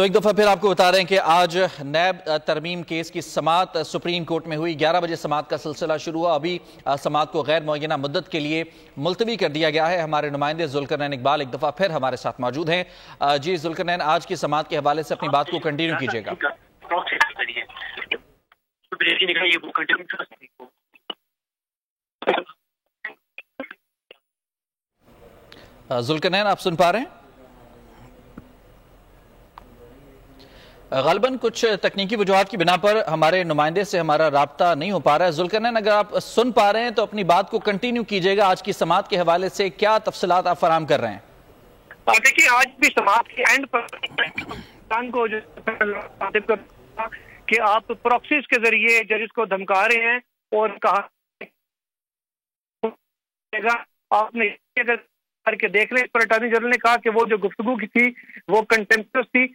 تو ایک دفعہ پھر آپ کو بتا رہے ہیں کہ آج نیب ترمیم کیس کی سماعت سپریم کورٹ میں ہوئی. 11 بجے سماعت کا سلسلہ شروع ہوا. ابھی سماعت کو غیر معینہ مدت کے لیے ملتوی کر دیا گیا ہے. ہمارے نمائندے ذوالقرنین اقبال ایک دفعہ پھر ہمارے ساتھ موجود ہیں. جی ذوالقرنین، آج کی سماعت کے حوالے سے اپنی بات کو کنٹینیو کیجیے گا. ذوالقرنین، آپ سن پا رہے ہیں؟ غالباً کچھ تکنیکی وجوہات کی بنا پر ہمارے نمائندے سے ہمارا رابطہ نہیں ہو پا رہا ہے. ذوالقرنین، اگر آپ سن پا رہے ہیں تو اپنی بات کو کنٹینیو کیجیے گا. آج کی سماعت کے حوالے سے کیا تفصیلات آپ فراہم کر رہے ہیں؟ دیکھیے، آج بھی سماعت کے اینڈ پر کو کہ آپ پروکسیز کے ذریعے ججز کو دھمکا رہے ہیں اور کہا آپ نے کر کے دیکھ لیں. اس پر اٹارنی جنرل نے کہا کہ وہ جو گفتگو کی تھی وہ کنٹمپٹس تھی،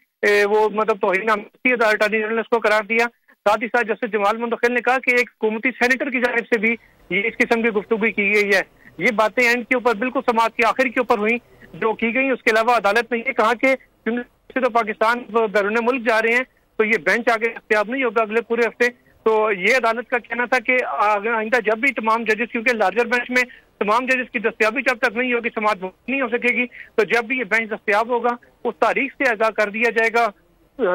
وہ مطلب توہین آمیز. اٹارنی جنرل نے اس کو قرار دیا. ساتھ ہی ساتھ جسٹس جمال منتخب نے کہا کہ ایک حکومتی سینیٹر کی جانب سے بھی یہ اس قسم کی گفتگو کی گئی ہے. یہ باتیں اینڈ کے اوپر بالکل سماعت کے آخر کے اوپر ہوئی جو کی گئی. اس کے علاوہ عدالت نے یہ کہا کہ تو پاکستان بیرون ملک جا رہے ہیں تو یہ بینچ آگے دستیاب نہیں ہوگا اگلے پورے ہفتے. تو یہ عدالت کا کہنا تھا کہ آئندہ جب بھی تمام ججز، کیونکہ لارجر بینچ میں تمام ججز کی دستیابی جب تک نہیں ہوگی سماعت نہیں ہو سکے گی، تو جب بھی یہ بینچ دستیاب ہوگا اس تاریخ سے آگاہ کر دیا جائے گا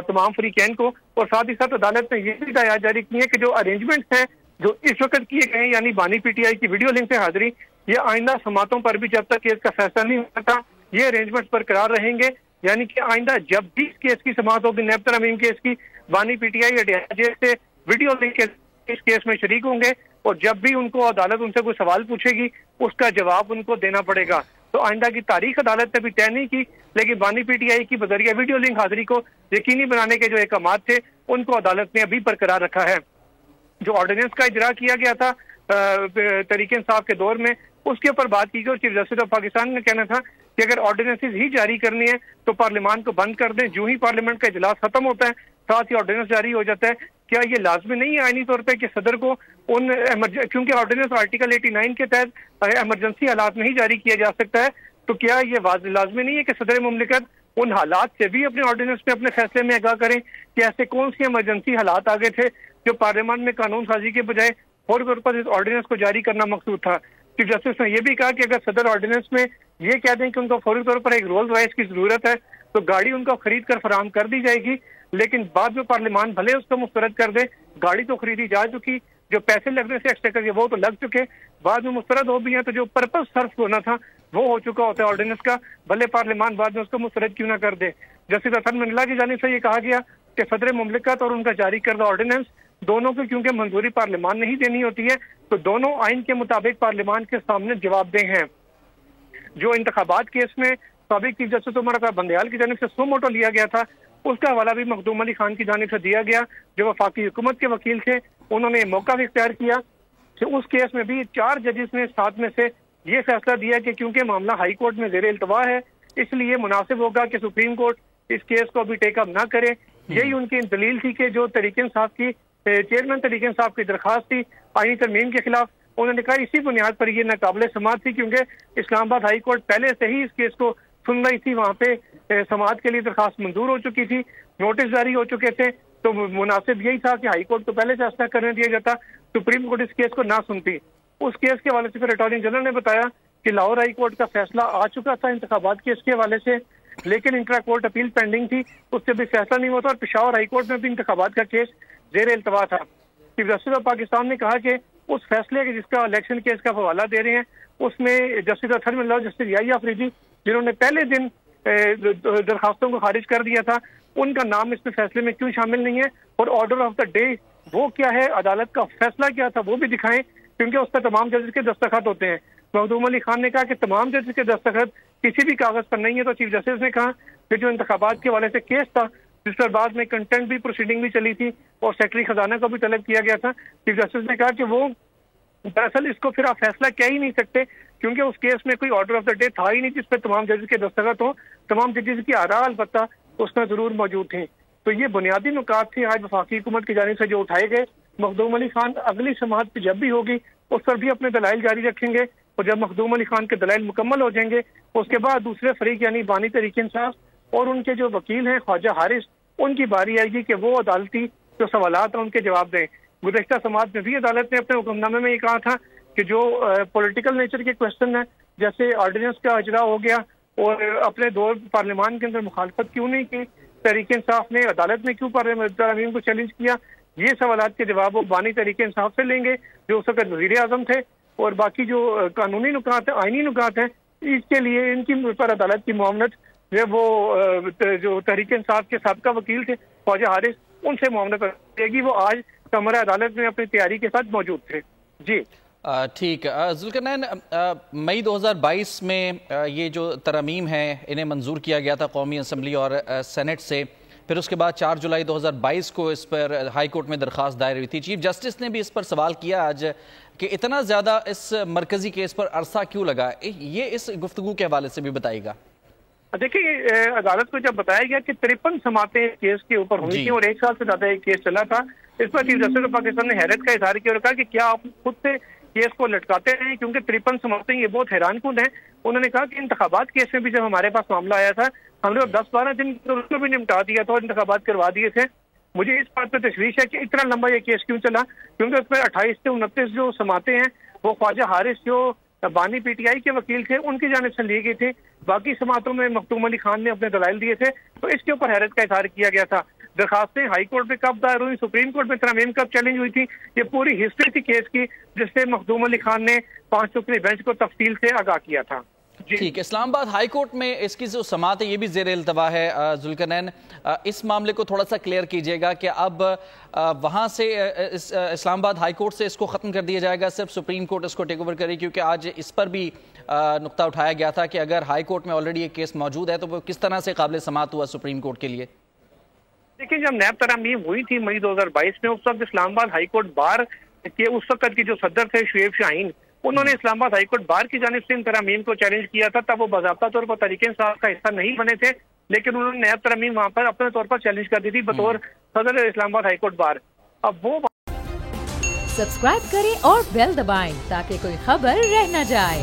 تمام فریقین کو. اور ساتھ ہی ساتھ عدالت نے یہ بھی ہدایات جاری کی ہے کہ جو ارینجمنٹس ہیں جو اس وقت کیے گئے ہیں، یعنی بانی پی ٹی آئی کی ویڈیو لنک سے حاضری، یہ آئندہ سماعتوں پر بھی جب تک کیس کا فیصلہ نہیں ہوتا یہ ارینجمنٹس برقرار رہیں گے. یعنی کہ آئندہ جب بھی اس کیس کی سماعت ہوگی، نیب ترمیم کیس کی، بانی پی ٹی آئی یا ڈی سے ویڈیو لنک کے اس کیس میں شریک ہوں گے اور جب بھی ان کو عدالت ان سے کوئی سوال پوچھے گی اس کا جواب ان کو دینا پڑے گا. تو آئندہ کی تاریخ عدالت نے بھی طے نہیں کی، لیکن بانی پی ٹی آئی کی بذریعہ ویڈیو لنک حاضری کو یقینی بنانے کے جو احکامات تھے ان کو عدالت نے ابھی برقرار رکھا ہے. جو آرڈیننس کا اجرا کیا گیا تھا تحریک انصاف کے دور میں، اس کے اوپر بات کی گئی اور چیف جسٹس آف پاکستان نے کہنا تھا کہ اگر آرڈیننسز ہی جاری کرنی ہے تو پارلیمان کو بند کر دیں. جو ہی پارلیمنٹ کا اجلاس ختم ہوتا ہے ساتھ ہی آرڈیننس جاری ہو جاتا ہے. کیا یہ لازمی نہیں ہے آئینی طور پہ کہ صدر کو کیونکہ آرڈیننس آرٹیکل 89 کے تحت ایمرجنسی حالات میں ہی جاری کیا جا سکتا ہے، تو کیا یہ لازمی نہیں ہے کہ صدر مملکت ان حالات سے بھی اپنے آرڈیننس میں اپنے فیصلے میں آگاہ کریں کہ ایسے کون سی ایمرجنسی حالات آگے تھے جو پارلیمان میں قانون سازی کے بجائے فوری طور پر اس آرڈیننس کو جاری کرنا مقصود تھا. چیف جسٹس نے یہ بھی کہا کہ اگر صدر آرڈیننس میں یہ کہہ دیں کہ ان کو فوری طور پر ایک رولز رائس کی ضرورت ہے تو گاڑی ان کو خرید کر فراہم کر دی جائے گی، لیکن بعد میں پارلیمان بھلے اس کو مسترد کر دے. گاڑی تو خریدی جا چکی، جو پیسے لگنے سے ایکسٹرا کے وہ تو لگ چکے، بعد میں مسترد ہو بھی ہیں تو جو پرپس صرف ہونا تھا وہ ہو چکا ہوتا ہے آرڈیننس کا، بھلے پارلیمان بعد میں اس کو مسترد کیوں نہ کر دے. جسٹس اطہر منڈلا کی جانب سے یہ کہا گیا کہ صدر مملکت اور ان کا جاری کردہ آرڈیننس دونوں کو کیونکہ منظوری پارلیمان نہیں دینی ہوتی ہے تو دونوں آئین کے مطابق پارلیمان کے سامنے جواب دہ ہیں. جو انتخابات کیس میں سابق چیف جسٹس عمر اکرم بندیال کی جانب سے سو موٹو لیا گیا تھا، اس کا حوالہ بھی مخدوم علی خان کی جانب سے دیا گیا جو وفاقی حکومت کے وکیل تھے. انہوں نے موقع بھی اختیار کیا کہ اس کیس میں بھی 4 ججز نے 7 میں سے یہ فیصلہ دیا کہ کیونکہ معاملہ ہائی کورٹ میں زیر التوا ہے اس لیے مناسب ہوگا کہ سپریم کورٹ اس کیس کو ابھی ٹیک اپ نہ کرے. یہی ان کی دلیل تھی کہ جو تحریک انصاف کی چیئرمین تحریک انصاف کی درخواست تھی آئینی ترمیم کے خلاف، انہوں نے کہا اسی بنیاد پر یہ ناقابل سماعت تھی کیونکہ اسلام آباد ہائی کورٹ پہلے سے ہی اس کیس کو سن رہی تھی، وہاں پہ سماعت کے لیے درخواست منظور ہو چکی تھی، نوٹس جاری ہو چکے تھے، تو مناسب یہی تھا کہ ہائی کورٹ کو پہلے فیصلہ کرنے دیا جاتا، سپریم کورٹ اس کیس کو نہ سنتی. اس کیس کے حوالے سے پھر اٹارنی جنرل نے بتایا کہ لاہور ہائی کورٹ کا فیصلہ آ چکا تھا انتخابات کیس کے حوالے سے، لیکن انٹرا کورٹ اپیل پینڈنگ تھی، اس سے بھی فیصلہ نہیں ہوا تھا اور پشاور ہائی کورٹ میں بھی انتخابات کا کیس زیر التوا تھا. چیف جسٹس آف پاکستان نے کہا کہ اس فیصلے کے جس کا الیکشن کیس کا حوالہ دے رہے ہیں اس میں جسٹس اطہر منڈلا اور جسٹس یحییٰ افریدی جنہوں نے پہلے دن درخواستوں کو خارج کر دیا تھا، ان کا نام اس میں فیصلے میں کیوں شامل نہیں ہے اور آرڈر آف دا ڈے وہ کیا ہے، عدالت کا فیصلہ کیا تھا وہ بھی دکھائیں کیونکہ اس پر تمام ججز کے دستخط ہوتے ہیں. مخدوم علی خان نے کہا کہ تمام ججز کے دستخط کسی بھی کاغذ پر نہیں ہے، تو چیف جسٹس نے کہا کہ جو انتخابات کے حوالے سے کیس تھا جس پر بعد میں کنٹینٹ بھی پروسیڈنگ بھی چلی تھی اور سیکرٹری خزانہ کو بھی طلب کیا گیا تھا، چیف جسٹس نے کہا کہ وہ دراصل اس کو پھر آپ فیصلہ کیا ہی نہیں سکتے کیونکہ اس کیس میں کوئی آرڈر آف دا ڈے تھا ہی نہیں جس پہ تمام ججز کے دستخط ہوں. تمام ججز کی آراء البتہ اس میں ضرور موجود تھیں. تو یہ بنیادی نکات تھے آج وفاقی حکومت کی جانب سے جو اٹھائے گئے. مخدوم علی خان اگلی سماعت جب بھی ہوگی اس پر بھی اپنے دلائل جاری رکھیں گے اور جب مخدوم علی خان کے دلائل مکمل ہو جائیں گے اس کے بعد دوسرے فریق یعنی بانی تحریک انصاف اور ان کے جو وکیل ہیں خواجہ حارث ان کی باری آئے گی کہ وہ عدالتی جو سوالات ہیں ان کے جواب دیں۔ گزشتہ سماعت میں بھی عدالت نے اپنے حکم نامے میں یہ کہا تھا کہ جو پولیٹیکل نیچر کے کوشچن ہیں، جیسے آرڈیننس کا اجرا ہو گیا اور اپنے دور پارلیمان کے اندر مخالفت کیوں نہیں کی، تحریک انصاف نے عدالت میں کیوں ترامیم کو چیلنج کیا، یہ سوالات کے جواب وہ بانی تحریک انصاف سے لیں گے جو اس وقت وزیر اعظم تھے، اور باقی جو قانونی نکات ہیں، آئینی نکات ہیں، اس کے لیے ان کی پر عدالت کی معاونت وہ جو تحریک انصاف کے سابقہ وکیل تھے خواجہ حارث، ان سے معاونت کرے گی۔ وہ آج کمرہ عدالت میں اپنی تیاری کے ساتھ موجود تھے۔ جی ٹھیک۔ ذوالقرنین، مئی 2022 میں یہ جو ترامیم ہیں انہیں منظور کیا گیا تھا قومی اسمبلی اور سینٹ سے، پھر اس کے بعد 4 جولائی 2022 کو اس پر ہائی کورٹ میں درخواست دائر ہوئی تھی۔ چیف جسٹس نے بھی اس پر سوال کیا آج کہ اتنا زیادہ اس مرکزی کیس پر عرصہ کیوں لگا، یہ اس گفتگو کے حوالے سے بھی بتائیے گا۔ دیکھیے، عدالت کو جب بتایا گیا کہ 53 سماعتیں کیس کے اوپر ہوئی تھیں اور 1 سال سے زیادہ ایک کیس چلا تھا، اس پر چیف جسٹس آف پاکستان نے حیرت کا اظہار کیا اور کہا کہ کیا آپ خود سے کیس کو لٹکاتے ہیں، کیونکہ 53 سماعتیں یہ بہت حیران کن ہیں۔ انہوں نے کہا کہ انتخابات کیس میں بھی جب ہمارے پاس معاملہ آیا تھا، ہم نے 10-12 دن اس کو بھی نمٹا دیا تھا اور انتخابات کروا دیے تھے۔ مجھے اس بات پہ تشویش ہے کہ اتنا لمبا یہ کیس کیوں چلا، کیونکہ اس میں 28 سے 29 جو سماعتیں ہیں وہ خواجہ حارث جو بانی پی ٹی آئی کے وکیل تھے ان کی جانب سے لی گئی تھی، باقی سماعتوں میں مختوم علی خان نے اپنے دلائل دیے تھے، تو اس کے اوپر حیرت کا اظہار کیا گیا تھا۔ درخواستیں ہائی کورٹ میں کب دائر ہوئی، سپریم کورٹ میں ترامیم کب چیلنج ہوئی تھی، یہ پوری ہسٹری تھی کیس کی، جس سے مخدوم علی خان نے 5 رکنی بینچ کو تفصیل سے آگاہ کیا تھا۔ ٹھیک، اسلام آباد ہائی کورٹ میں اس کی جو سماعت ہے یہ بھی زیر التوا ہے۔ ذوالقرنین، اس معاملے کو تھوڑا سا کلیئر کیجیے گا کہ اب وہاں سے اسلام آباد ہائی کورٹ سے اس کو ختم کر دیا جائے گا، صرف سپریم کورٹ اس کو ٹیک اوور کرے، کیونکہ آج اس پر بھی نقطہ اٹھایا گیا تھا کہ اگر ہائی کورٹ میں آلریڈی ایک کیس موجود ہے تو وہ کس طرح سے قابل سماعت ہوا سپریم کورٹ کے لیے؟ دیکھیں، جب نیب ترامیم ہوئی تھی مئی 2022 میں، اس وقت اسلام آباد ہائی کورٹ بار کے اس وقت کی جو صدر تھے شعیب شاہین، انہوں نے اسلام آباد ہائی کورٹ بار کی جانب سے ان ترامیم کو چیلنج کیا تھا۔ تب وہ باضابطہ طور پر تحریک انصاف کا حصہ نہیں بنے تھے، لیکن انہوں نے نیب ترامیم وہاں پر اپنے طور پر چیلنج کر دی تھی بطور صدر اسلام آباد ہائی کورٹ بار۔ اب وہ سبسکرائب کریں اور بیل دبائیں تاکہ کوئی خبر رہ نہ جائے۔